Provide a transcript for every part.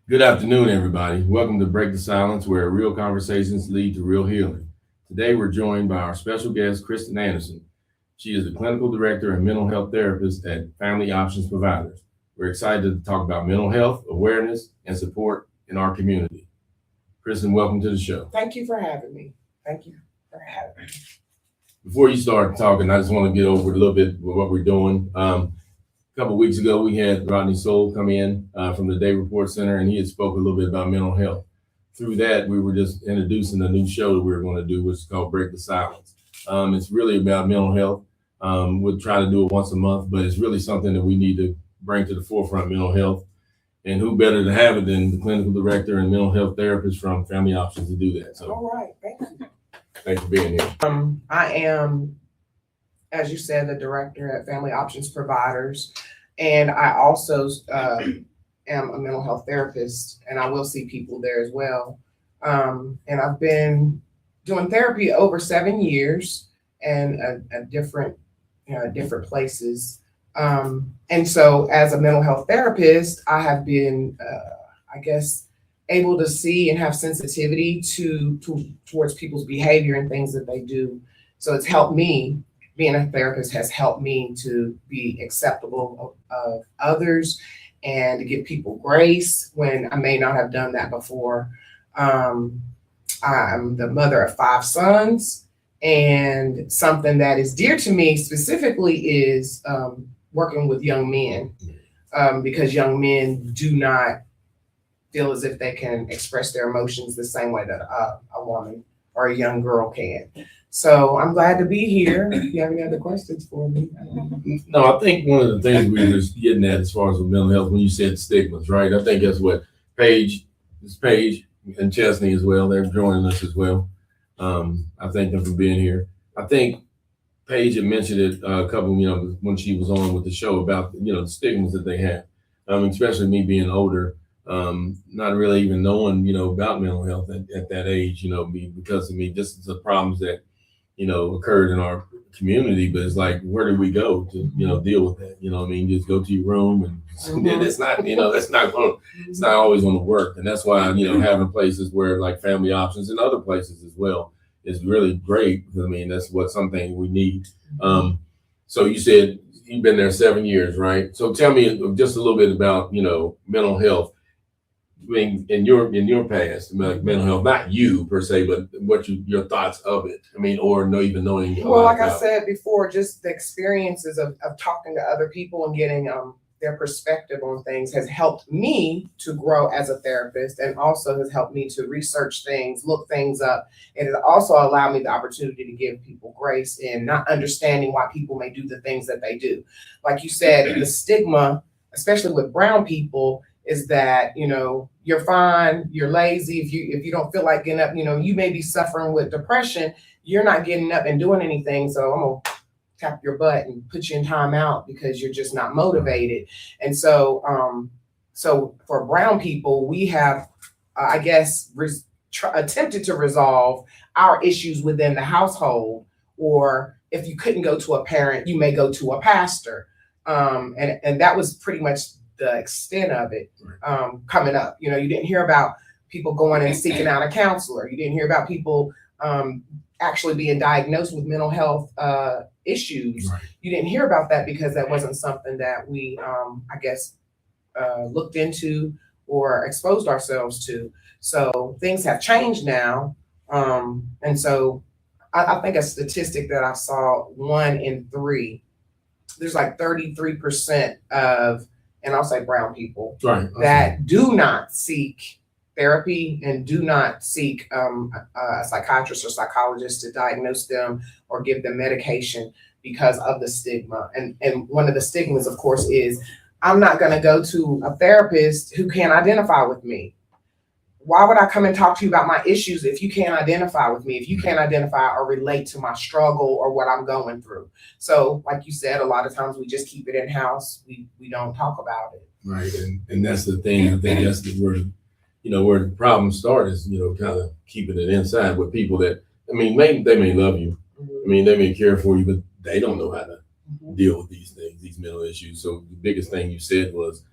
Good afternoon, everybody. Welcome to Break the Silence, where real conversations lead to real healing. Today, we're joined by our special guest, Kristin Anderson. She is the clinical director and mental health therapist at Family Options Providers. We're excited to talk about mental health, awareness, and support in our community. Kristin, welcome to the show. Thank you for having me. Thank you for having me. Before you start talking, I just want to get over a little bit with what we're doing. A couple of weeks ago, we had Rodney Soul come in from the Day Report Center, and he had spoke a little bit about mental health. Through that, we were just introducing a new show that we were going to do, which is called Break the Silence. It's really about mental health. We'll try to do it once a month, but it's really something that we need to bring to the forefront, mental health. And who better to have it than the clinical director and mental health therapist from Family Options to do that. So, all right, thank you. Thanks for being here. I am, as you said, the director at Family Options Providers, and I also am a mental health therapist, and I will see people there as well. And I've been doing therapy over 7 years and at different places. And so as a mental health therapist, I have been, able to see and have sensitivity towards people's behavior and things that they do. So it's helped me, being a therapist has helped me to be acceptable of others and to give people grace when I may not have done that before. I'm the mother of 5 sons, and something that is dear to me specifically is working with young men, because young men do not feel as if they can express their emotions the same way that a woman or a young girl can. So I'm glad to be here. If you have any other questions for me? No, I think one of the things we were just getting at as far as with mental health, when you said stigmas, right? I think that's what Paige and Chesney as well, they're joining us as well. I thank them for being here. I think Paige had mentioned it a couple, when she was on with the show about, the stigmas that they have. Especially me being older, not really even knowing, about mental health at that age, because just the problems that, occurred in our community. But it's like, where do we go to, deal with that? Just go to your room and it's not, it's not always going to work. And that's why, having places where like Family Options and other places as well is really great. That's something we need. So you said you've been there 7 years, right? So tell me just a little bit about, mental health. In your past, like mental health, not you per se, but your thoughts of it. Or no even knowing. Well, like I said before, just the experiences of talking to other people and getting their perspective on things has helped me to grow as a therapist, and also has helped me to research things, look things up. And it also allowed me the opportunity to give people grace in not understanding why people may do the things that they do. Like you said, the stigma, especially with brown people, is that, you're fine, you're lazy. If you don't feel like getting up, you may be suffering with depression, you're not getting up and doing anything. So I'm gonna tap your butt and put you in timeout because you're just not motivated. And so, so for brown people, we have, attempted to resolve our issues within the household. Or if you couldn't go to a parent, you may go to a pastor. And that was pretty much the extent of it coming up. You didn't hear about people going and seeking out a counselor. You didn't hear about people actually being diagnosed with mental health issues. Right. You didn't hear about that because that wasn't something that we, looked into or exposed ourselves to. So things have changed now. And so I think a statistic that I saw, 1 in 3, there's like 33% of, and I'll say brown people, right, that do not seek therapy and do not seek a psychiatrist or psychologist to diagnose them or give them medication because of the stigma. And one of the stigmas, of course, is I'm not going to go to a therapist who can't identify with me. Why would I come and talk to you about my issues if you can't identify with me, if you can't identify or relate to my struggle or what I'm going through? So like you said, a lot of times we just keep it in house. We don't talk about it. Right. And that's the thing. I think that's where the problems start is, kind of keeping it inside with people that, they may love you. Mm-hmm. They may care for you, but they don't know how to deal with these things, these mental issues. So the biggest thing you said was,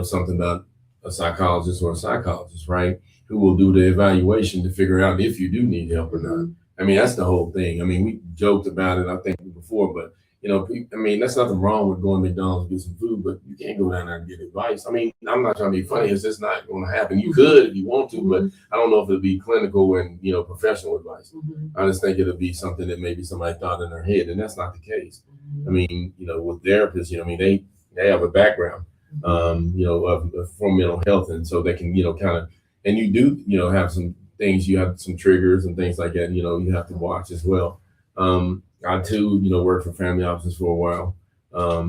something about a psychologist or a psychologist, right? Who will do the evaluation to figure out if you do need help or not. I mean, that's the whole thing. I mean, we joked about it, I think, before, but I mean, that's nothing wrong with going to McDonald's to get some food, but you can't go down there and get advice. I mean, I'm not trying to be funny. It's just not going to happen. You could if you want to, but I don't know if it'll be clinical and, professional advice. I just think it'll be something that maybe somebody thought in their head, and that's not the case. I mean, with therapists, I mean, they have a background, for mental health. And so they can, kind of, and you do, have some things, you have some triggers and things like that, you have to watch as well. I too, worked for Family Options for a while.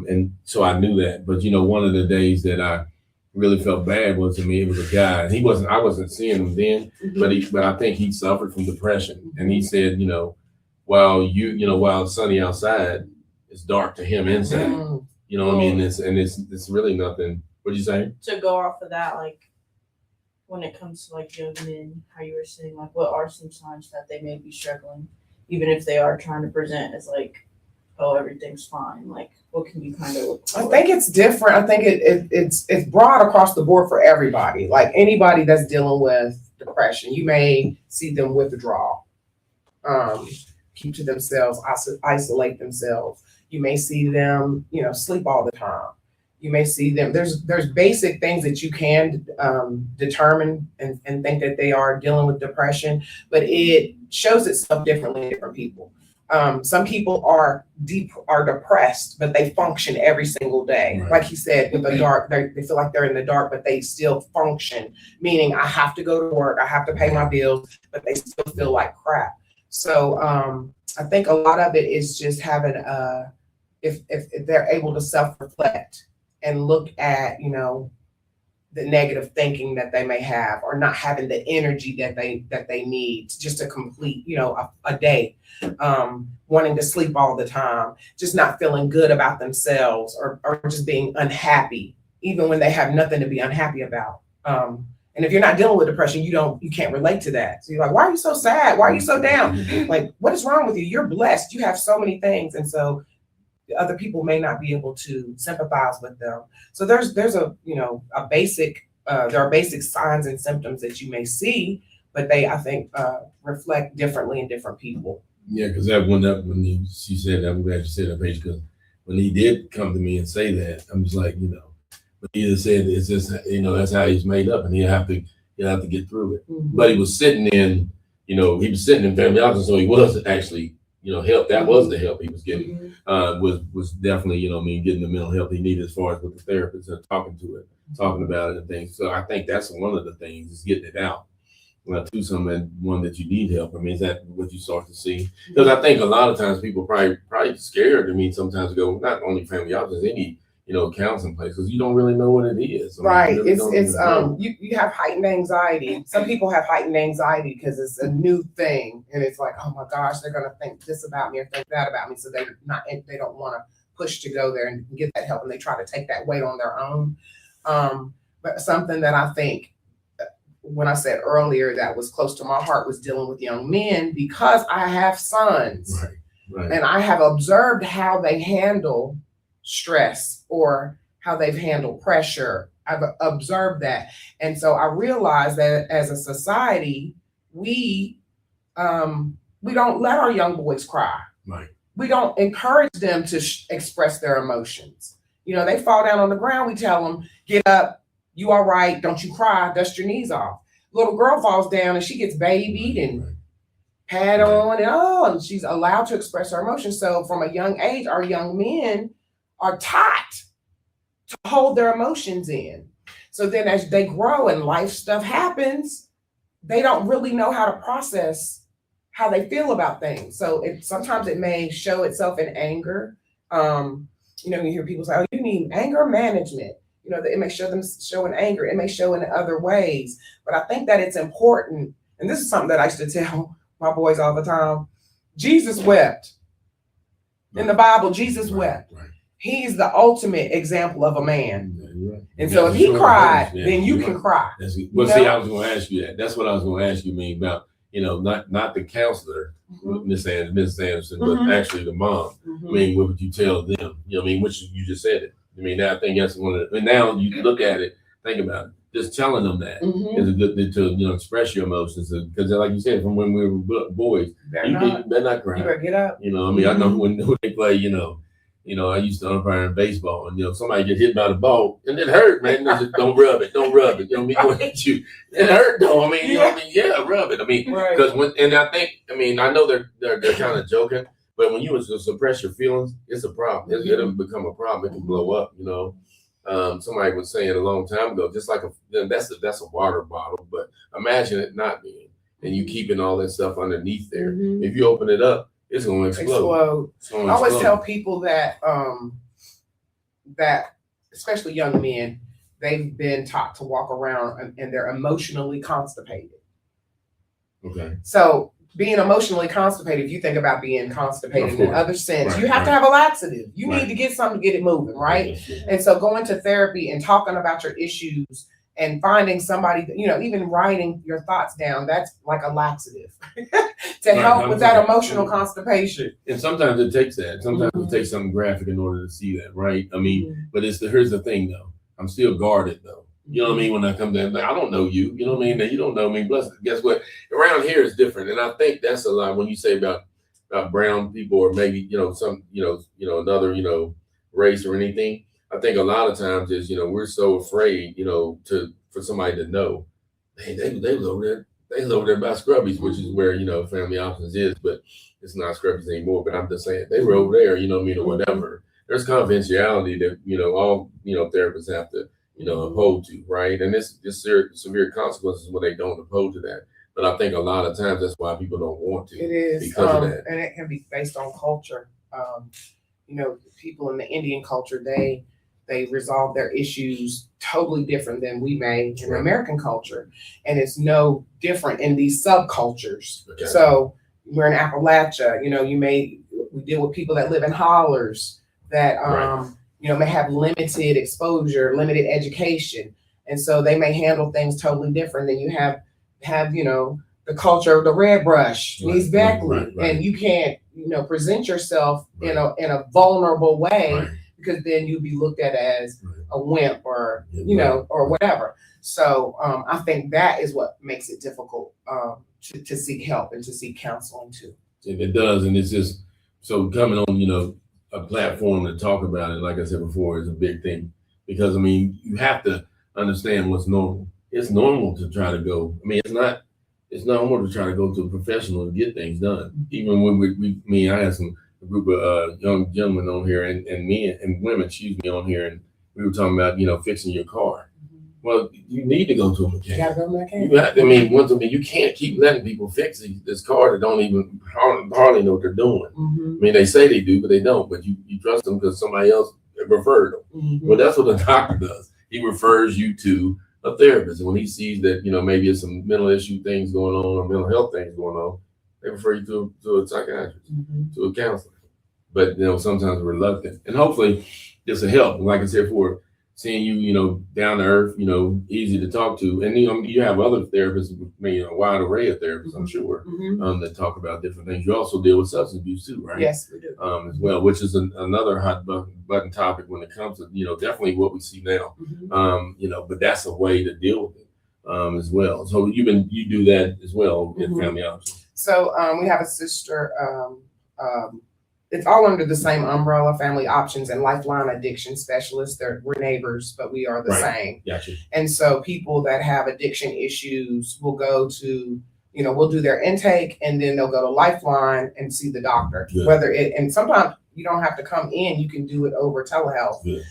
And so I knew that, but one of the days that I really felt bad was, it was a guy. I wasn't seeing him then, but I think he suffered from depression. And he said, while it's sunny outside, it's dark to him inside. You know what I mean? It's really nothing. What'd you say? To go off of that, like when it comes to like young men, how you were saying, like what are some signs that they may be struggling, even if they are trying to present as like, oh, everything's fine. Like what can you kind of look for? I think it's different. I think it's broad across the board for everybody. Like anybody that's dealing with depression, you may see them withdraw, keep to themselves, isolate themselves. You may see them, sleep all the time. You may see them. There's basic things that you can determine and think that they are dealing with depression, but it shows itself differently in different people. Some people are depressed, but they function every single day. Right. Like he said, with the dark, they feel like they're in the dark, but they still function. Meaning, I have to go to work, I have to pay my bills, but they still feel like crap. So I think a lot of it is just having if they're able to self-reflect and look at, the negative thinking that they may have, or not having the energy that they need just to complete, a day, wanting to sleep all the time, just not feeling good about themselves, or just being unhappy, even when they have nothing to be unhappy about. And if you're not dealing with depression, you can't relate to that. So you're like, why are you so sad? Why are you so down? Like, what is wrong with you? You're blessed. You have so many things. And so other people may not be able to sympathize with them. So there's a basic, there are basic signs and symptoms that you may see, but they, I think, reflect differently in different people. Yeah, because she said that, I'm glad you said that, Paige, because when he did come to me and say that, I'm just like, but he just said it's just, that's how he's made up, and he'll have to get through it. But he was sitting in Family Options, so he was actually, help. That was the help he was getting. Was definitely, getting the mental health he needed as far as with the therapist and talking about it and things. So I think that's one of the things, is getting it out. To someone, one that you need help. I mean, is that what you start to see? Because I think a lot of times people probably scared to me sometimes to go, not only Family Options, any counseling place, because you don't really know what it is. Right. You have heightened anxiety. Some people have heightened anxiety because it's a new thing, and it's like, oh my gosh, they're gonna think this about me or think that about me. So they don't want to push to go there and get that help, and they try to take that weight on their own. But something that I think, when I said earlier that was close to my heart, was dealing with young men, because I have sons. Right. And I have observed how they handle stress or how they've handled pressure. I've observed that. And so I realized that as a society, we don't let our young boys cry. Right. We don't encourage them to express their emotions. They fall down on the ground, we tell them, get up, you all right, don't you cry, dust your knees off. Little girl falls down and she gets babied and pat on and she's allowed to express her emotions. So from a young age, our young men are taught to hold their emotions in. So then as they grow and life stuff happens, they don't really know how to process how they feel about things. So sometimes it may show itself in anger. You hear people say, oh, you need anger management. It may show in anger. It may show in other ways. But I think that it's important, and this is something that I used to tell my boys all the time. Jesus wept. In the Bible, Jesus wept. Right. He's the ultimate example of a man. Yeah, right. And so if he cried, then you can cry. See, I was going to ask you that. That's what I was going to ask you, about, not the counselor, Miss Anderson, but actually the mom. I mean, what would you tell them? Which you just said it. I mean, I think that's one of the, and now you look at it, think about it. just telling them that Mhm. is a good thing to, express your emotions. Because like you said, from when we were boys, Better you not. better not You cry. better get up. I mean, I know when they play, I used to umpire in baseball, and somebody get hit by the ball, and it hurt, man. They just, don't rub it, don't rub it. Me going at you, it hurt though. I mean, yeah, rub it. I mean, Right. because I know they're kind of joking, but when you suppress your feelings, it's a problem. It'll become a problem. It can blow up. Somebody was saying a long time ago, just like that's a water bottle, but imagine it not being, and you keeping all that stuff underneath there. Mhm. If you open it up, it's going to explode. I always tell people that that especially young men, they've been taught to walk around and they're emotionally constipated. Okay. So being emotionally constipated, if you think about being constipated in other sense, you have to have a laxative. You need to get something to get it moving, right? And so going to therapy and talking about your issues and finding somebody, even writing your thoughts down, that's like a laxative to help with that emotional constipation. And sometimes it takes that. Sometimes it takes something graphic in order to see that, right? I mean, but here's the thing though. I'm still guarded though. You know what I mean? When I come down, I don't know you. You know what I mean? You don't know me. Plus, guess what? Around here is different, and I think that's a lot when you say about brown people or maybe some another race or anything. I think a lot of times is we're so afraid for somebody to know, hey, they was over there. They was over there by Scrubbies, which is where Family Options is, but it's not Scrubbies anymore. But I'm just saying they were over there. Or whatever. There's confidentiality that all therapists have to uphold to, right? And it's severe consequences when they don't uphold to that. But I think a lot of times that's why people don't want to. It is because of that, and it can be based on culture. People in the Indian culture, they resolve their issues totally different than we may in American culture, and it's no different in these subcultures. Okay. So we're in Appalachia. We deal with people that live in hollers that may have limited exposure, limited education. And so they may handle things totally different than you have the culture of the red brush, Mies Beckley. And you can't, present yourself in a vulnerable way because then you'll be looked at as a wimp or, or whatever. So I think that is what makes it difficult to seek help and to seek counseling too. And it does. And it's just, so coming on, a platform to talk about it, like I said before, is a big thing because you have to understand what's normal. It's normal to try to go. It's normal to try to go to a professional to get things done. Even when I had a group of young gentlemen on here and men and women, on here, and we were talking about fixing your car. Well, you need to go to a mechanic. You gotta go to a mechanic. You can't keep letting people fix this car that don't even hardly know what they're doing. Mm-hmm. They say they do, but they don't. But you trust them because somebody else referred them. Mm-hmm. Well, that's what a doctor does. He refers you to a therapist, and when he sees that maybe it's some mental issue things going on or mental health things going on, they refer you to a psychiatrist, to a counselor. But sometimes reluctant, and hopefully this will help. Like I said before, seeing you, down to earth, easy to talk to. And, you have other therapists, a wide array of therapists, I'm sure, that talk about different things. You also deal with substance abuse too, right? Yes, we do. As well, which is another hot button topic when it comes to, definitely what we see now. But that's a way to deal with it as well. So you do that as well in Family Options. So we have a sister, it's all under the same umbrella, Family Options and Lifeline Addiction Specialists. We're neighbors, but we are the same. Gotcha. And so people that have addiction issues will go to, we'll do their intake and then they'll go to Lifeline and see the doctor. Good. And sometimes you don't have to come in, you can do it over telehealth. Good.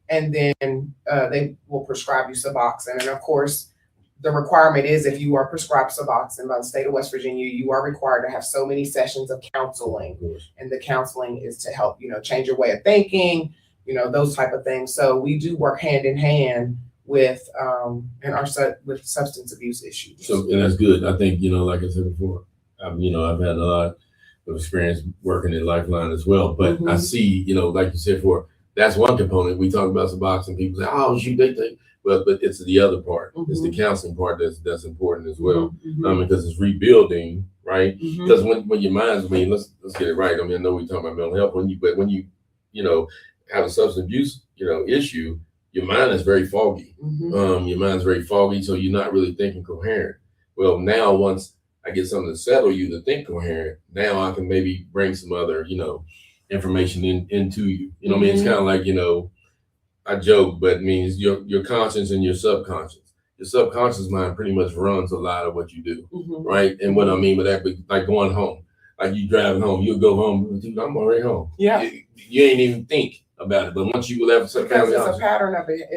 And then they will prescribe you Suboxone. And of course, the requirement is if you are prescribed Suboxone by the state of West Virginia, you are required to have so many sessions of counseling. And the counseling is to help, change your way of thinking, those type of things. So we do work hand in hand with with substance abuse issues. So, and that's good. I think, like I said before, I've had a lot of experience working in Lifeline as well. But I see, like you said before, that's one component. We talk about Suboxone, people say, oh, shoot, they think. But it's the other part. It's the counseling part that's important as well, because it's rebuilding, right? Because when your mind's, let's get it right. I know we talk about mental health when you have a substance abuse, issue, your mind is very foggy. Mhm. Your mind's very foggy, so you're not really thinking coherent. Well, now once I get something to settle you to think coherent, now I can maybe bring some other, information into you. You know what I mean? It's kind of like, I joke, but it means your conscience and your subconscious. Your subconscious mind pretty much runs a lot of what you do, Mhm. right? And what I mean by that, like going home, like you driving home, you'll go home, dude, I'm already home. Yeah. You ain't even think about it, but once you left some Because family it's a option, pattern of it.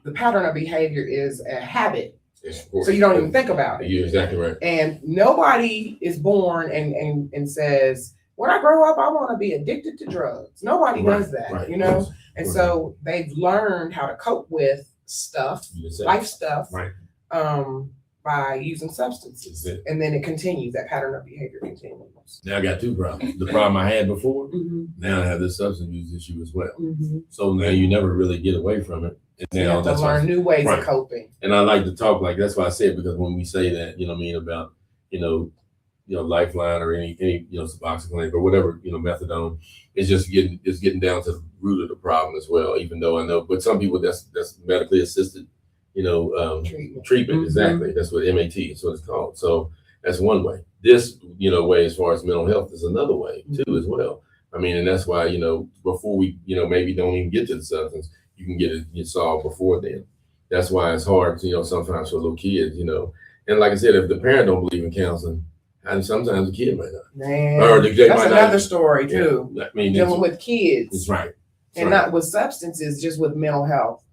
The pattern of behavior is a habit. yes, of course. So you don't even think about it. You're exactly right. And nobody is born and says, when I grow up, I want to be addicted to drugs. Nobody does that, Right. And so they've learned how to cope with stuff, life stuff, Right. By using substances. And then it continues, that pattern of behavior continues. Now I got two problems. The problem I had before, Mm-hmm. now I have this substance use issue as well. Mm-hmm. So now you never really get away from it. And You now have to that's why, learn new ways Right. of coping. and I like to talk like that's why I said, because when we say that, you know what I mean, about, Lifeline or any, Suboxone or whatever, methadone, it's just getting down to the root of the problem as well, even though I know, but some people that's medically assisted, treatment. Mhm. Exactly. That's what MAT is what it's called. So that's one way. This, way as far as mental health is another way too as well. I mean, and that's why, before we, maybe don't even get to the substance, you can get it solved before then. That's why it's hard, sometimes for little kids, and like I said, if the parent don't believe in counseling, and sometimes the kid might not. Man, Or they that's might another not. story too. I mean, Dealing with kids. it's right. It's And right. not with substances, just with mental health.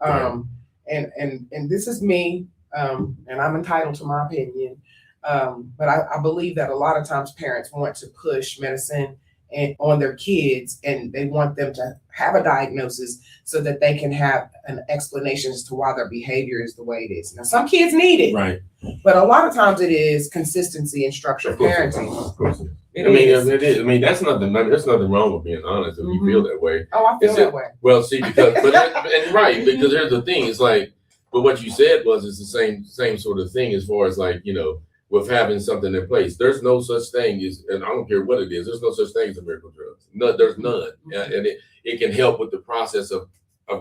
And this is me, and I'm entitled to my opinion. But I believe that a lot of times parents want to push medicine on their kids, and they want them to have a diagnosis so that they can have an explanation as to why their behavior is the way it is. Now, some kids need it, Right. but a lot of times it is consistency and structured parenting. Of course. It I mean, is. it is. I mean, there's nothing wrong with being honest if you feel that way. Oh, I feel that way. Well, see, because and right, because here's the thing. It's like, but what you said was it's the same sort of thing as far as like, with having something in place. There's no such thing as, and I don't care what it is, there's no such thing as a miracle drug. No, there's none. And it can help with the process of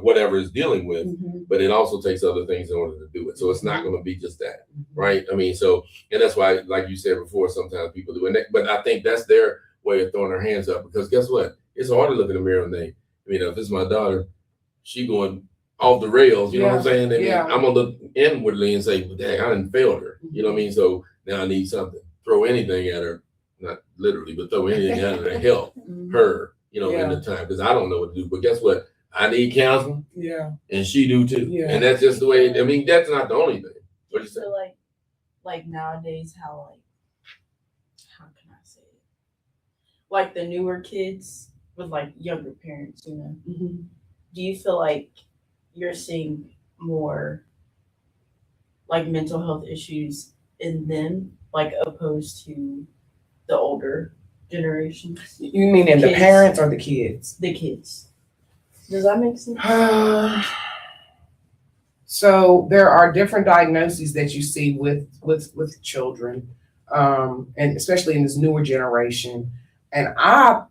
whatever it's dealing with, but it also takes other things in order to do it. So it's not going to be just that, right? I mean, so, and that's why, like you said before, sometimes people do it. But I think that's their way of throwing their hands up, because guess what? It's hard to look in the mirror and think, if it's my daughter, she going off the rails, you know what I'm saying? I mean, I'm gonna look inwardly and say, well, dang, I done failed her. You know what I mean? So now I need something. Throw anything at her, not literally, but throw anything at her to help her, in the time, because I don't know what to do. But guess what? I need counseling. Yeah. And she do too. Yeah. And that's just the way, that's not the only thing. What you say? So like nowadays, how can I say it? Like the newer kids with like younger parents, do you feel like you're seeing more like mental health issues in them, like opposed to the older generations? You mean in the Kids. parents or the kids? The kids. Does that make sense? So there are different diagnoses that you see with children, and especially in this newer generation. And I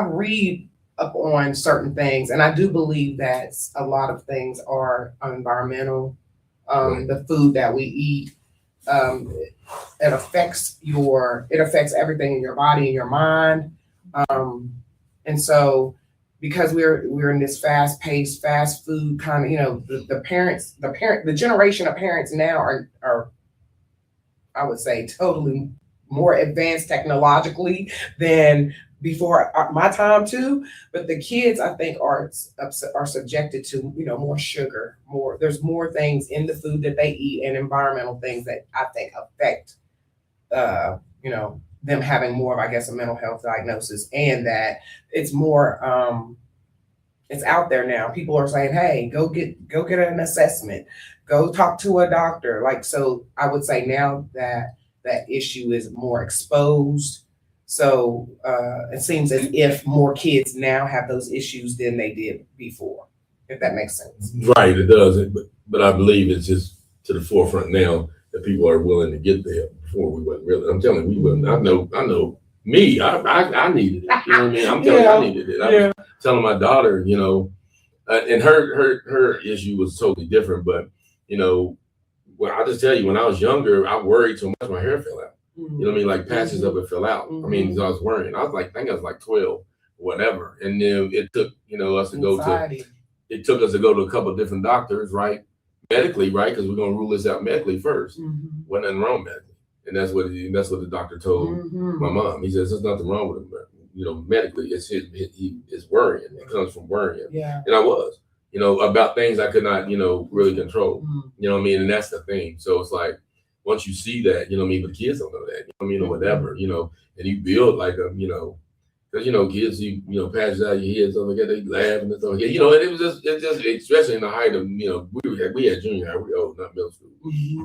read up on certain things, and I do believe that a lot of things are environmental. The food that we eat, it affects everything in your body and your mind. And so because we're in this fast-paced, fast food kind of, the generation of parents now are I would say totally more advanced technologically than before my time too. But the kids, I think, are subjected to more sugar, there's more things in the food that they eat, and environmental things that I think affect them having more of, I guess, a mental health diagnosis, and that it's more it's out there now. People are saying, hey, go get an assessment, go talk to a doctor. Like, so I would say now that issue is more exposed. So it seems as if more kids now have those issues than they did before, if that makes sense. Right, it does. But I believe it's just to the forefront now that people are willing to get there. Before we wasn't really. I'm telling you, we wasn't. I know me, I needed it. You know what I mean? I'm telling you, I needed it. I was telling my daughter, you know, and her issue was totally different. But you know, well, I'll just tell you, when I was younger, I worried so much my hair fell out. You know what I mean? Like patches of it fell out. I mean, I was worrying. I was like, I think I was like 12, whatever. And then it took, you know, us to go to. It took us to go to a couple of different doctors, right? Medically, right? Because we're gonna rule this out medically first. Wasn't nothing wrong medically, and that's what the doctor told my mom. He says there's nothing wrong with him, but you know, medically, it's he is worrying. It comes from worrying. And I was, you know, about things I could not, you know, really control. You know what I mean? And that's the thing. So it's like once you see that, you know what I mean, but kids don't know that. You know what I mean, or whatever, you know, and you build like a, you know. Because, you know, kids, you know, patches out your head, stuff like that, they laugh and stuff like that. You know, and it was just, especially in the height of, you know, we had junior high, not middle school.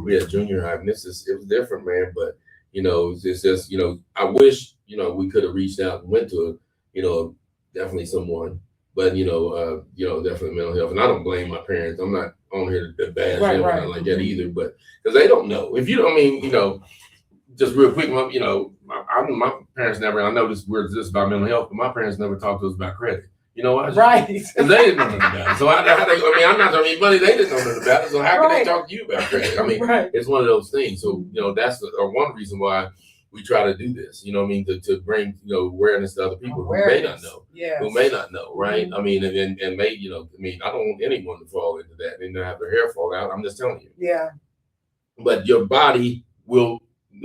We had junior high, and it was different, man. But, you know, it's just, you know, I wish, you know, we could have reached out and went to, you know, definitely someone. But, you know, definitely mental health. And I don't blame my parents. I'm not on here to bash them or nothing like that either. But, because they don't know. If you don't mean, you know, just real quick, you know, my parents never, I know we're just about mental health, but my parents never talked to us about credit. You know why? Because they didn't know nothing about it. So I'm not throwing any money, they didn't know nothing about it. So how can they talk to you about credit? I mean, it's one of those things. So, you know, that's one reason why we try to do this, you know what I mean, to bring, you know, awareness to other people who may not know, right? I mean, and may, you know, I mean, I don't want anyone to fall into that and to have their hair fall out. I'm just telling you. But your body will,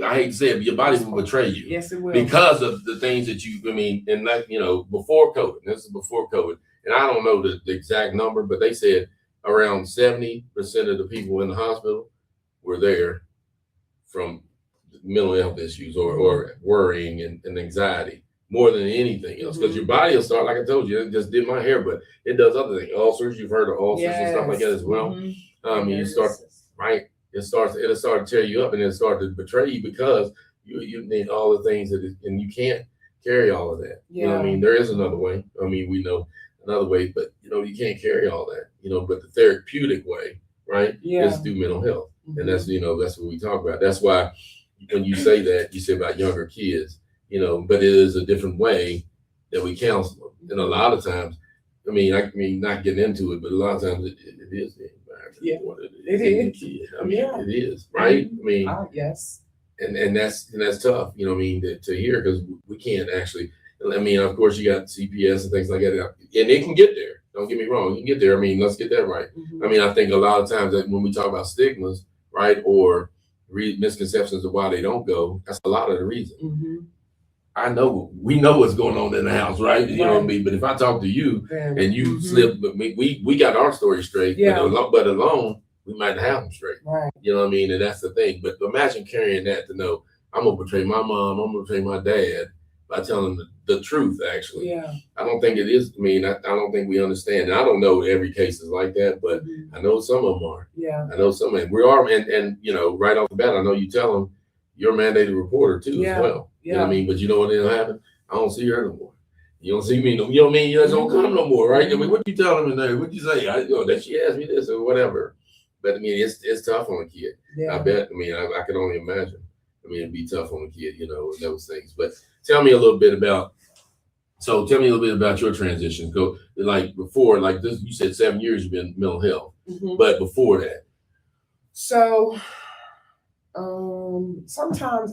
I hate to say it, but your body will betray you. Yes, it will. Because of the things that you, I mean, and like, you know, before COVID, this is before COVID, and I don't know the exact number, but they said around 70% of the people in the hospital were there from mental health issues or worrying and anxiety more than anything else. Because your body will start, like I told you, it just did my hair, but it does other things. Ulcers, you've heard of ulcers and stuff like that as well. You start, right? It'll start to tear you up and it'll start to betray you because you need all the things and you can't carry all of that. You know what I mean? There is another way. I mean, we know another way, but you know, you can't carry all that, you know, but the therapeutic way, right? Is through mental health. And that's, you know, that's what we talk about. That's why when you say that, you say about younger kids, you know, but it is a different way that we counsel them. And a lot of times, I mean, not getting into it, but a lot of times it is the environment. It is. Kid. I mean, it is, right? I mean, yes. And that's tough, you know what I mean, to hear, because we can't actually, I mean, of course you got CPS and things like that, and it can get there. Don't get me wrong, you can get there. I mean, let's get that right. I mean, I think a lot of times that when we talk about stigmas, right, or misconceptions of why they don't go, that's a lot of the reason. We know what's going on in the house, right? You know what I mean? But if I talk to you and you slip, but we got our story straight, but alone, we might have them straight. You know what I mean? And that's the thing. But imagine carrying that to know, I'm going to betray my mom, I'm going to betray my dad by telling them the truth, actually. I don't think it is, I mean, I don't think we understand. And I don't know every case is like that, but I know some of them are. I know some of them. We are, and you know, right off the bat, I know you tell them you're a mandated reporter too as well. You know what I mean? But you know what will happen? I don't see her no more. You don't see me no more. You know what I mean? You don't come no more, right? I mean, what you tell them in there? What you say? You know, that she asked me this or whatever. But I mean, it's tough on a kid. I bet. I mean, I can only imagine. I mean, it'd be tough on a kid, you know, those things. But tell me a little bit about your transition. Go like before, like this. You said 7 years you've been mental health, but before that. So, sometimes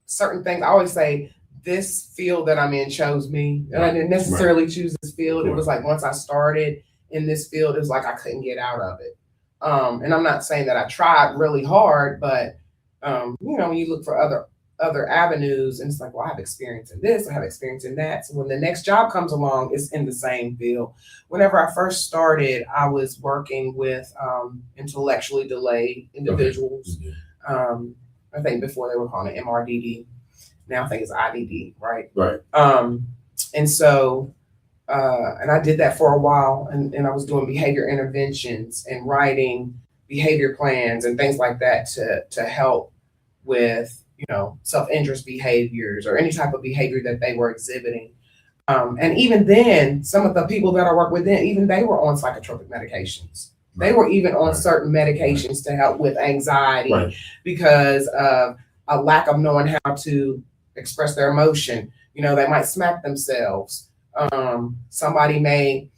certain things. I always say this field that I'm in chose me. And I didn't necessarily choose this field. It was like once I started in this field, it was like I couldn't get out of it. And I'm not saying that I tried really hard, but you know, when you look for other avenues, and it's like, well, I have experience in this, I have experience in that. So when the next job comes along, it's in the same field. Whenever I first started, I was working with intellectually delayed individuals. I think before they were calling it MRDD. Now I think it's IDD, right? And so and I did that for a while, and I was doing behavior interventions and writing behavior plans and things like that to help with, you know, self-interest behaviors or any type of behavior that they were exhibiting. And even then, some of the people that I work with then, even they were on psychotropic medications. They were even on certain medications to help with anxiety because of a lack of knowing how to express their emotion. You know, they might smack themselves. Somebody may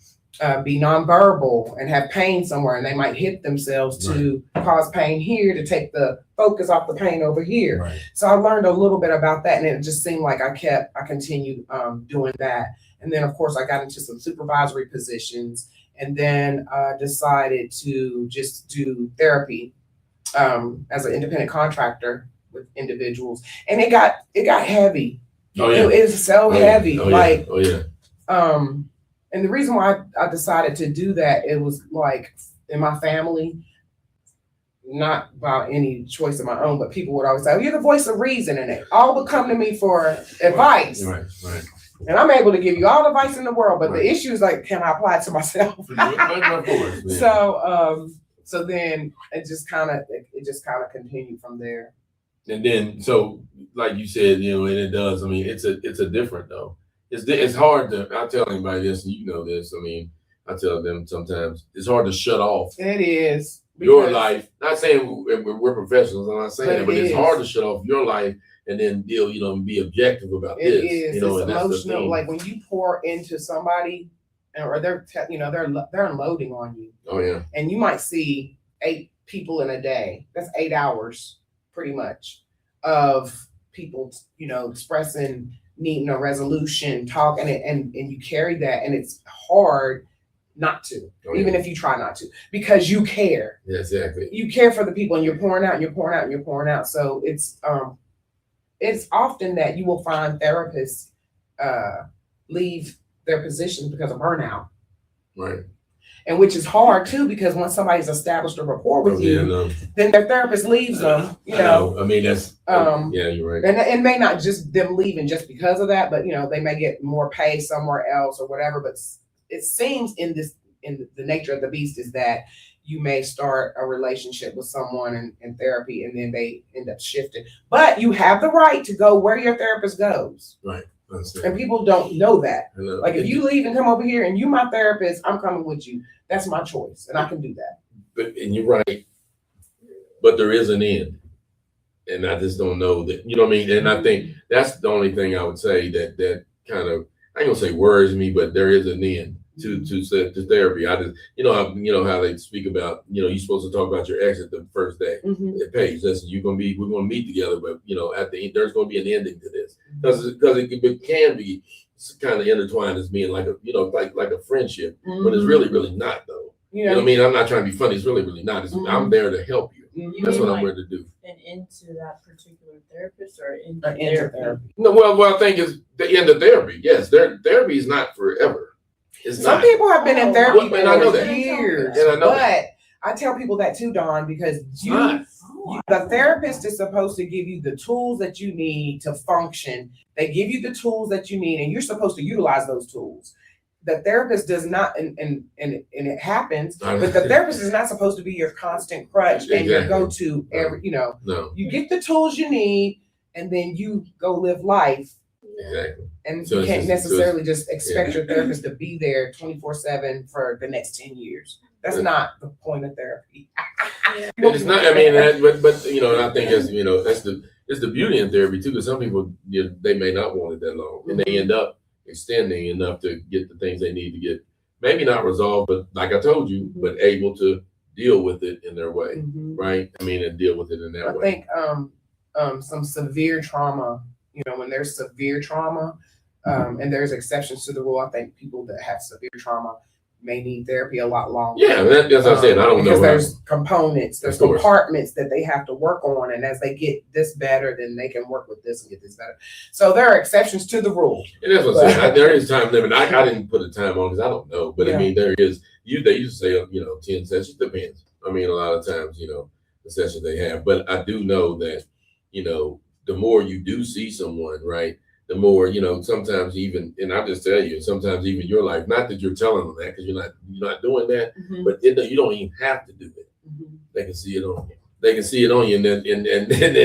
be nonverbal and have pain somewhere, and they might hit themselves to cause pain here, to take the focus off the pain over here. Right. So I learned a little bit about that, and it just seemed like I continued doing that. And then of course I got into some supervisory positions, and then decided to just do therapy as an independent contractor with individuals, and it got heavy. Oh yeah. It was so heavy. Yeah. Oh yeah. And the reason why I decided to do that, it was like in my family, not by any choice of my own, but people would always say, oh, you're the voice of reason, and they all would come to me for advice. Right. And I'm able to give you all the advice in the world, but Right. the issue is like, can I apply it to myself? Of course, yeah. So then it just kind of continued from there. And then, so like you said, you know, and it does. I mean, it's a different though. It's hard to. I tell anybody this, and you know this. I mean, I tell them sometimes it's hard to shut off It is your life. Not saying we're professionals. I'm not saying that, but it's hard to shut off your life and then deal, you know, and be objective about It this. is. You know, It's and that's the emotional. thing. Like when you pour into somebody, or they're unloading on you, Oh yeah. and you might see 8 people in a day. That's 8 hours, pretty much, of people, you know, expressing, needing a resolution, talking, and you carry that, and it's hard not to, Oh, yeah. even if you try not to, because you care. Yeah, exactly. You care for the people, and you're pouring out, and you're pouring out, and you're pouring out. So it's often that you will find therapists leave their positions because of burnout. Right. And which is hard too, because once somebody's established a rapport with you, no. then their therapist leaves them, you know. I mean, that's yeah, you're right. And it may not just them leaving just because of that, but you know, they may get more pay somewhere else or whatever. But it seems in the nature of the beast is that you may start a relationship with someone in therapy, and then they end up shifting. But you have the right to go where your therapist goes. Right. And people don't know that. Like if It- you leave and come over here and you my therapist, I'm coming with you. That's my choice, and I can do that. But and you're right, but there is an end, and I just don't know that. You know what I mean? And I think that's the only thing I would say that kind of, I ain't gonna say worries me, but there is an end to therapy. I just you know how they speak about, you know, you're supposed to talk about your exit the first day. It pays. Listen, we're gonna meet together, but you know at the end there's gonna be an ending to this because it can be kind of intertwined as being like a, you know, like a friendship, but it's really not though. You know what I mean? I'm not trying to be funny. It's really not. I'm there to help you. You That's mean what I'm like there to do. an into that particular therapist or into Therapy. therapy? No, well, I think it's the end of therapy. Yes, therapy is not forever. It's Some not. people have been in therapy Well, and I know for that. years, And I know but that. I tell people that too, Dawn, because It's not. the therapist is supposed to give you the tools that you need to function. They give you the tools that you need, and you're supposed to utilize those tools. The therapist does not, and it happens, but the therapist is not supposed to be your constant crutch and your Exactly. go-to every, you know. No, You get the tools you need, and then you go live life. exactly. And So you it's can't just- necessarily just expect your therapist to be there 24/7 for the next 10 years. That's not the point of therapy. And it's not. I mean, but you know, and I think that's, you know, it's the beauty in therapy too. Because some people, you know, they may not want it that long, and they end up extending enough to get the things they need to get. Maybe not resolved, but like I told you, but able to deal with it in their way, right? I mean, and deal with it in that I way. think some severe trauma, you know, when there's severe trauma, and there's exceptions to the rule, I think people that have severe trauma may need therapy a lot longer. Yeah, that's what I said. I don't know. Because there's components, there's Of course. compartments that they have to work on, and as they get this better, then they can work with this and get this better. So there are exceptions to the rule. And that's what I'm saying. There is time limit. I didn't put a time on because I don't know. But Yeah. I mean, there is. They used to say, you know, 10 sessions. Depends. I mean, a lot of times, you know, the sessions they have. But I do know that, you know, the more you do see someone, right, the more, you know, sometimes even, and I just tell you, sometimes even your life, not that you're telling them that because you're not doing that, but you don't even have to do it. They can see it on you. They can see it on you, and then and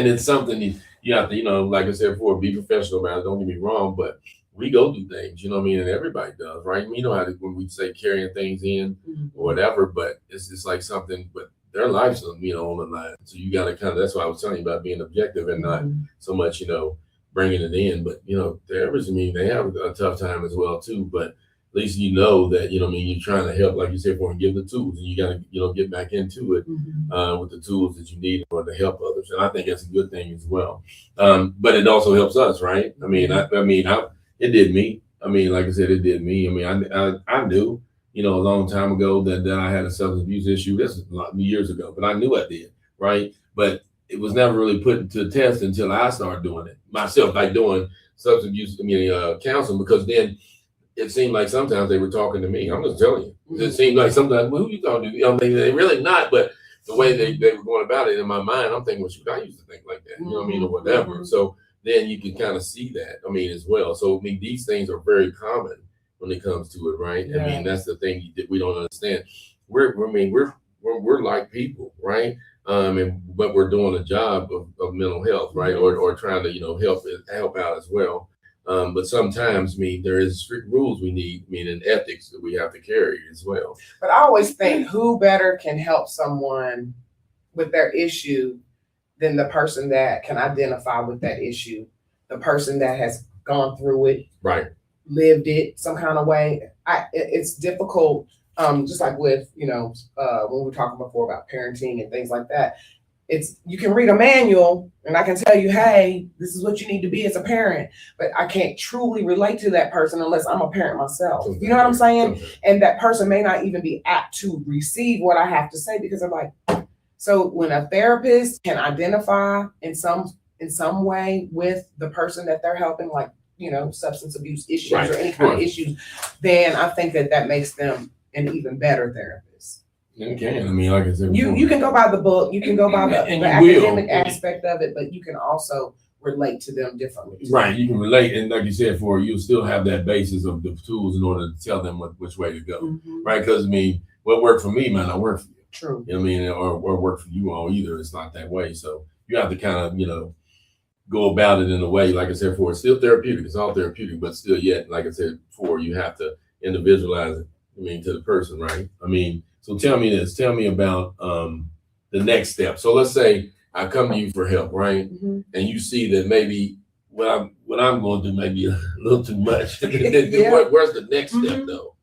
it's something you have to, you know, like I said before, be professional about it. Don't get me wrong, but we go through things, you know what I mean, and everybody does, right? We know how to, when we say carrying things in or whatever, but it's just like something. But their lives, on the line. So you got to that's why I was telling you about being objective and not so much, bringing it in. But, therapists, they have a tough time as well too, but at least that, you're trying to help, like you said, for and give the tools, and you got to, get back into it with the tools that you need in order to help others. And I think that's a good thing as well. But it also helps us, right? It did me. Like I said, it did me. I knew, a long time ago that I had a substance abuse issue. This was a lot of years ago, but I knew I did, right? But it was never really put to the test until I started doing it myself, like doing substance abuse, counseling, because then it seemed like sometimes they were talking to me. I'm just telling you. It seemed like sometimes, well, who you talking to? They really not, but the way they were going about it in my mind, I'm thinking, well, shoot, I used to think like that, or whatever. So then you can kind of see that, as well. So, these things are very common when it comes to it, right? Yeah. That's the thing that we don't understand. We're like people, right? But we're doing a job of mental health, right? Or trying to, help out as well. But sometimes, there is strict rules we need, and ethics that we have to carry as well. But I always think, who better can help someone with their issue than the person that can identify with that issue, the person that has gone through it, right, lived it some kind of way. It's difficult, just like with, when we were talking before about parenting and things like that. You can read a manual and I can tell you, hey, this is what you need to be as a parent, but I can't truly relate to that person unless I'm a parent myself. You know what I'm saying? And that person may not even be apt to receive what I have to say, because I'm like, so when a therapist can identify in some way with the person that they're helping, like, substance abuse issues or any kind of issues, then I think that makes them an even better therapist. You can. Like I said, you can go by the book, you can go by the academic aspect of it, but you can also relate to them differently. Right, you can relate, and like you said, you'll still have that basis of the tools in order to tell them which way to go, right? Because what worked for me might not work for you. True. Or work for you all either. It's not that way. So you have to kind of, go about it in a way, like I said, it's still therapeutic. It's all therapeutic, but still yet, like I said before, you have to individualize it, to the person, right? So tell me this. Tell me about the next step. So let's say I come to you for help, right? And you see that maybe what I'm going to do may be a little too much. Where's the next step though?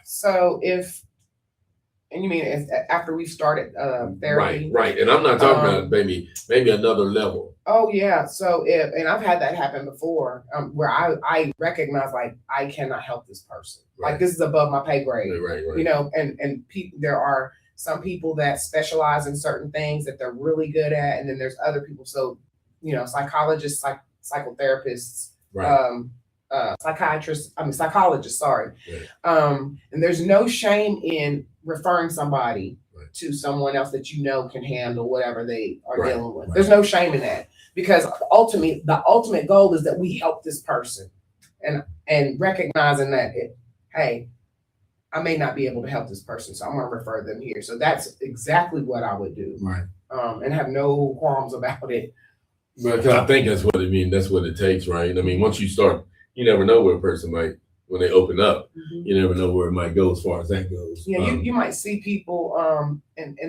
So and you mean after we started therapy? Right. And I'm not talking about maybe another level. Oh yeah. So and I've had that happen before, where I recognize, like, I cannot help this person. Right. Like, this is above my pay grade. Right. And there are some people that specialize in certain things that they're really good at, and then there's other people. So, psychologists, psychotherapists, psychologists, sorry. Right. And there's no shame in referring somebody to someone else that can handle whatever they are dealing with. There's no shame in that, because ultimately the ultimate goal is that we help this person, and recognizing that hey, I may not be able to help this person, so I'm going to refer them here. So that's exactly what I would do, right? And have no qualms about it. But I think that's what it means. That's what it takes, right? Once you start, you never know where a person might, when they open up, you never know where it might go as far as that goes. Yeah, you might see people, and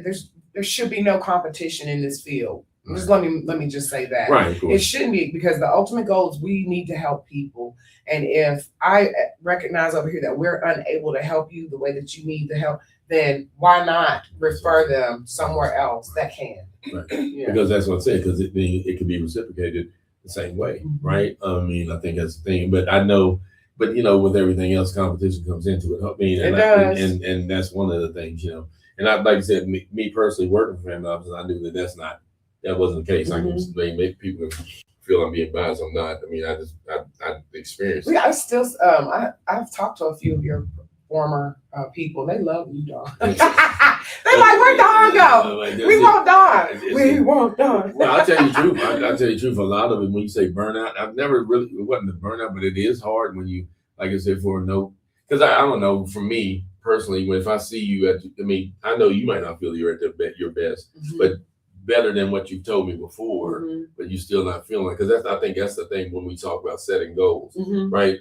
there should be no competition in this field. Just let me just say that. Right, of course. It shouldn't be, because the ultimate goal is we need to help people. And if I recognize over here that we're unable to help you the way that you need the help, then why not refer them somewhere else that can? Right. Yeah. Because that's what I said, because it can be reciprocated the same way, right? I think that's the thing. But I know, with everything else, competition comes into it. It does. And that's one of the things, And I, like I said, me personally working for family office, I knew that wasn't the case. I can make people feel I'm being biased. I'm not. I experienced it. I still, I've talked to a few of your former people. They love you, Dawn. They're like, where'd Dawn go? We want Dawn. We want Dawn. Well, I'll tell you the truth. I'll tell you the truth. A lot of it, when you say burnout, I've never really, it wasn't a burnout, but it is hard when you, like I said, because I don't know, for me personally, if I see you I know you might not feel you're at your best, but better than what you've told me before, but you still not feeling it. Because I think that's the thing when we talk about setting goals, right?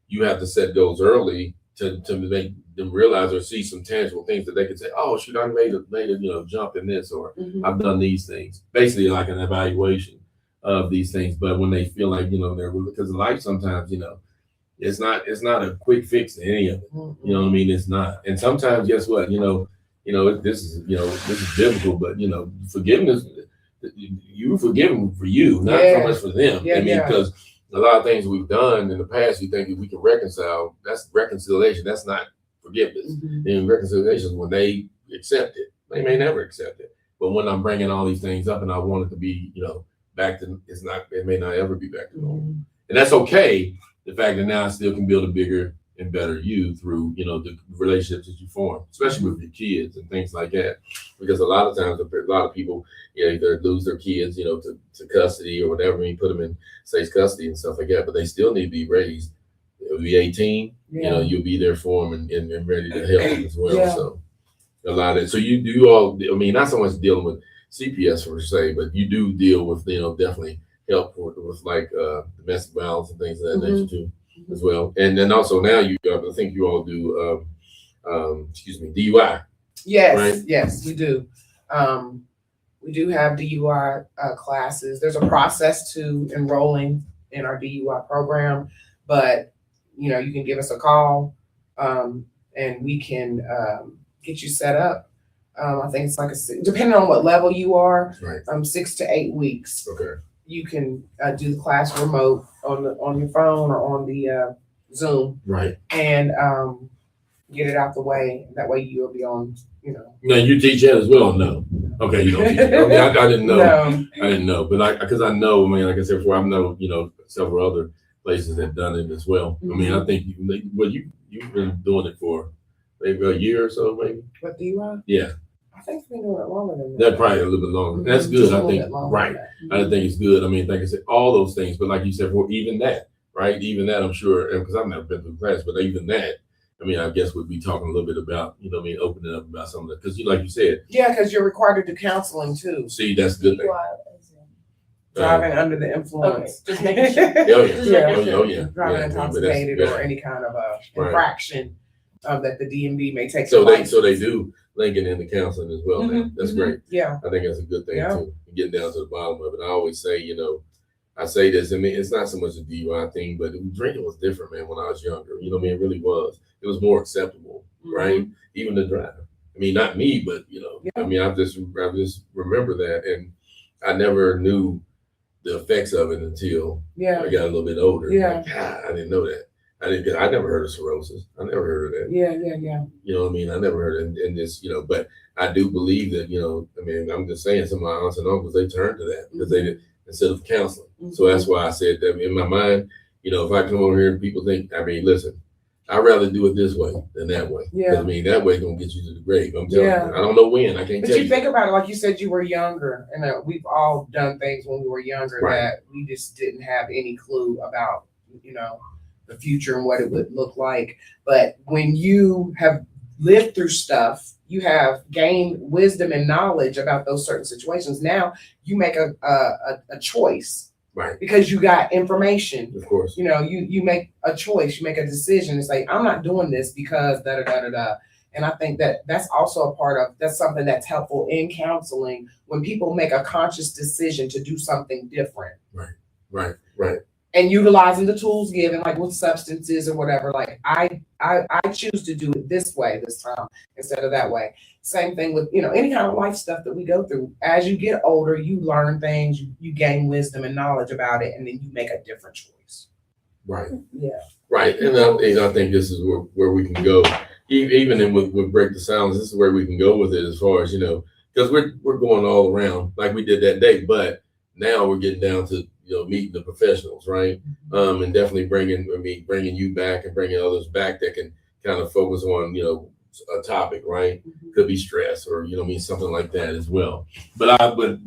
You have to set goals early to make them realize or see some tangible things that they can say, oh, shoot, I made a jump in this, or I've done these things. Basically, like an evaluation of these things. But when they feel like they're because life sometimes it's not a quick fix to any of it. You know what I mean? It's not. And sometimes, guess what? This is biblical, but forgiveness. You forgive them for you, not so much for them. Because a lot of things we've done in the past, we think that we can reconcile. That's reconciliation. That's not forgiveness. And reconciliation is when they accept it. They may never accept it, but when I'm bringing all these things up and I want it to be, back to, it may not ever be back to normal, and that's okay. The fact that now I still can build a bigger and better you through, the relationships that you form, especially with your kids and things like that. Because a lot of times, a lot of people, either lose their kids, to custody or whatever, and put them in state's custody and stuff like that, but they still need to be raised. They'll be 18, you'll be there for them and ready to help them as well. So a lot of it. So you do all, not so much dealing with CPS per se, but you do deal with, definitely help with like domestic violence and things of that nature too, as well. And then also now I think you all do, DUI. Yes, right? Yes, we do. We do have DUI classes. There's a process to enrolling in our DUI program, but you can give us a call and we can get you set up. I think it's like depending on what level you are, 6 to 8 weeks. Okay. You can do the class remote on your phone or on the Zoom, right? And get it out the way. That way you'll be on. Now you teach that as well? No. Okay, you don't teach it. I didn't know. No. I didn't know, but because I know. Like I said before, I know several other places that done it as well. I think you've been doing it for maybe a year or so, maybe. What DUI? Yeah. I think we've been doing it longer than that. That probably a little bit longer. That's good. I think right. I think it's good. Like I said, all those things. But like you said, for even that, right? Even that, I'm sure, because I've never been through class, but even that. I guess we'd be talking a little bit about, opening up about some of that. Because like you said. Yeah, because you're required to do counseling too. See, that's a good thing. Driving under the influence. Okay. Just making sure. Oh, yeah. Driving intoxicated or any kind of infraction that the DMV may take. So they do link it into counseling as well. That's great. Yeah. I think that's a good thing too. Getting down to the bottom of it. I always say, I say this, it's not so much a DUI thing, but drinking was different, man, when I was younger. It really was. It was more acceptable, right? Even the drive. Not me, but I just remember that, and I never knew the effects of it until I got a little bit older. Yeah. God, I didn't know that. I never heard of cirrhosis. I never heard of that. Yeah. You know what I mean? I never heard of it. And this, but I do believe that, I'm just saying, some of my aunts and uncles, they turned to that because they did, instead of counseling. So that's why I said that in my mind, if I come over here and people think, listen, I'd rather do it this way than that way. Yeah. That way it's going to get you to the grave. I'm telling you. I don't know when. I can't tell you. But you think about it, like you said, you were younger, and we've all done things when we were younger that we just didn't have any clue about, the future and what it would look like. But when you have lived through stuff, you have gained wisdom and knowledge about those certain situations. Now you make a choice, right? Because you got information. Of course, you make a choice, you make a decision. It's like, I'm not doing this because da da da da da. And I think that that's also that's something that's helpful in counseling when people make a conscious decision to do something different. Right. And utilizing the tools given, like with substances or whatever, like I choose to do it this way this time instead of that way. Same thing with, any kind of life stuff that we go through. As you get older, you learn things, you gain wisdom and knowledge about it, and then you make a different choice. Right. Yeah. Right. And I think this is where we can go. Even with Break the Silence, this is where we can go with it as far as, because we're going all around like we did that day, but now we're getting down to, meeting the professionals, right? And definitely bringing you back and bringing others back that can kind of focus on, a topic, right? Could be stress or, something like that as well. But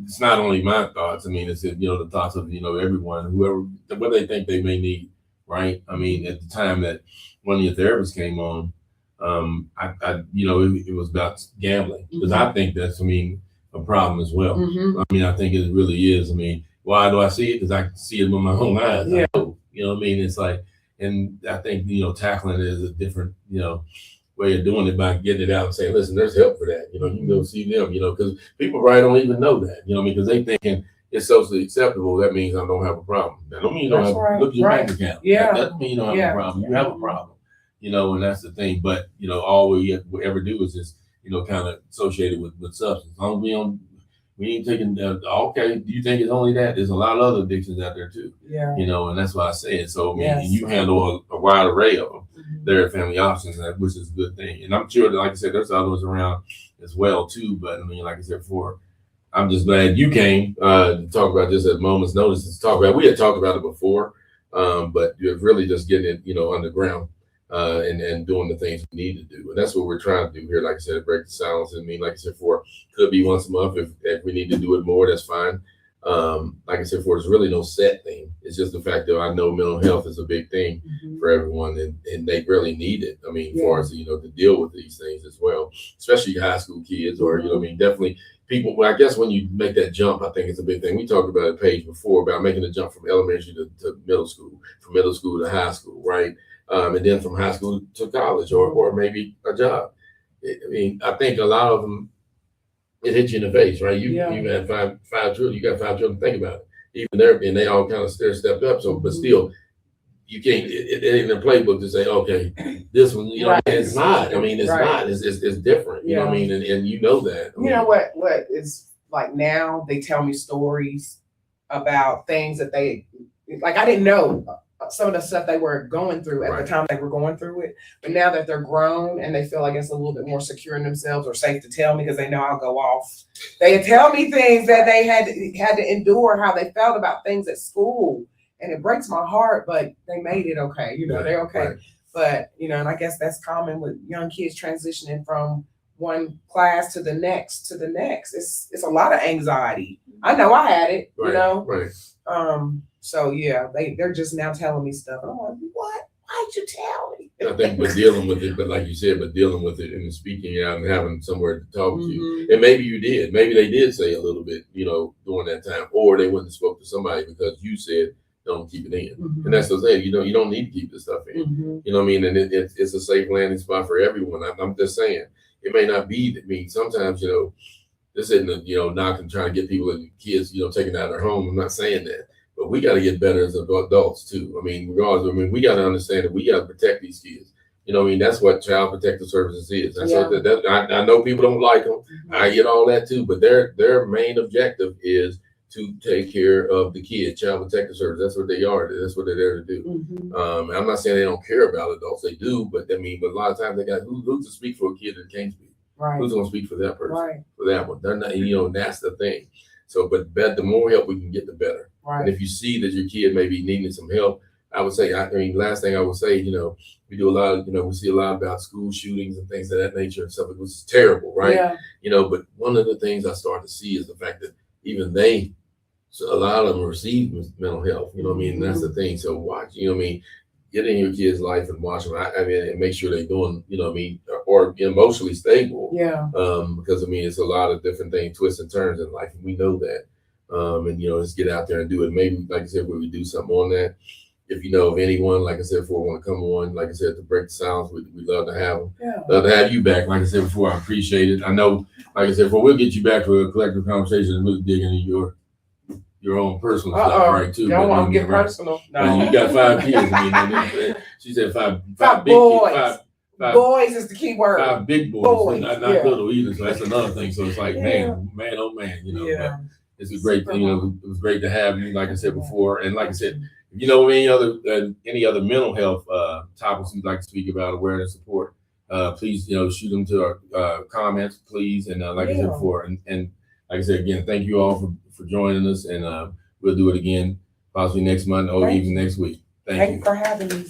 it's not only my thoughts. It's, the thoughts of, everyone, what they think they may need, right? At the time that one of your therapists came on, it was about gambling because I think that's, a problem as well. I think it really is. Why do I see it? Because I can see it with my own eyes. Yeah. It's like, And I think, tackling it is a different, way of doing it by getting it out and saying, listen, there's help for that. You can go see them, because people probably don't even know that, because they thinking it's socially acceptable. That means I don't have a problem. That don't mean you don't That's have right, look at your right. bank account. Yeah. That doesn't mean you don't have Yeah. a problem. You have a problem, and that's the thing. But, all we ever do is just, kind of associated with substance. As long as we ain't taking, okay, do you think it's only that? There's a lot of other addictions out there too. Yeah. And that's why I said, so, I mean, Yes. and you handle a wide array of them. There are family options, which is a good thing. And I'm sure that, like I said, there's others around as well too. But I mean, like I said before, I'm just glad you came to talk about this at a moment's notice. We had talked about it before, but you're really just getting it, underground and doing the things we need to do. And that's what we're trying to do here. Like I said, break the silence. I mean, like I said before, could be once a month. If we need to do it more, that's fine. Like I said before, there's really no set thing. It's just the fact that I know mental health is a big thing for everyone, and they really need it. I mean, as far as, to deal with these things as well, especially high school kids or, definitely people. Well, I guess when you make that jump, I think it's a big thing. We talked about it, Paige, before about making the jump from elementary to middle school, from middle school to high school, right? And then from high school to college or maybe a job. I think a lot of them, it hits you in the face, right? You had five children. You got 5 children. Think about it. Even there, and they all kind of stepped up. So, but still, you can't. It ain't in the playbook to say, okay, this one. It's not. I mean, it's not. It's different. You know what I mean? And you know that. What is like now? They tell me stories about things that they like. I didn't know some of the stuff they were going through at the time they were going through it. But now that they're grown and they feel, I guess, a little bit more secure in themselves or safe to tell me because they know I'll go off. They tell me things that they had to endure, how they felt about things at school. And it breaks my heart, but they made it okay. They're okay. Right. But, and I guess that's common with young kids transitioning from one class to the next. It's a lot of anxiety. I know I had it, Right. So yeah, they're just now telling me stuff. And I'm like, what? Why'd you tell me? I think, but dealing with it, and speaking out and having somewhere to talk to. And maybe you did. Maybe they did say a little bit, during that time, or they wouldn't have spoke to somebody because you said don't keep it in. And that's the thing. You don't need to keep this stuff in. You know what I mean? And it's a safe landing spot for everyone. I'm just saying, it may not be. I mean, sometimes this isn't knocking trying to get people and kids taken out of their home. I'm not saying that. But we got to get better as adults too. I mean, regardless, we got to understand that we got to protect these kids. That's what Child Protective Services is. And so I know people don't like them. I get all that too. But their main objective is to take care of the kids. Child Protective Services. That's what they are. That's what they're there to do. I'm not saying they don't care about adults. They do. But but a lot of times they got who's to speak for a kid that can't speak. Right. Who's going to speak for that person? For that one. They're not. That's the thing. So, but the more help we can get, the better. Right. And if you see that your kid may be needing some help, I would say, last thing I would say, we do a lot of, we see a lot about school shootings and things of that nature and stuff, which is terrible, right? Yeah. But one of the things I start to see is the fact that even a lot of them receive mental health, and that's the thing. So watch, get in your kid's life and watch them. And make sure they're doing, or emotionally stable. Yeah. Because it's a lot of different things, twists and turns in life, and we know that. And just get out there and do it. Maybe, like I said, we do something on that. If you know of anyone, like I said before, want to come on, like I said, to break the silence, we love to have them. Yeah. Love to have you back. Like I said before, I appreciate it. I know, like I said before, we'll get you back for a collective conversation and we'll dig into your own personal stuff, right? Too. Y'all want to get personal? No, you got 5 kids. She said five big boys. Kids, five boys is the key word. 5 big boys. Not little either. So that's another thing. So it's like, man, oh man, Yeah. It's a great thing. It was great to have you, like I said before. And like I said, if you know any other mental health topics you'd like to speak about, awareness, support, please, shoot them to our comments, please. And like I said before, and like I said again, thank you all for joining us, and we'll do it again possibly next month or even next week. Thank you for having me.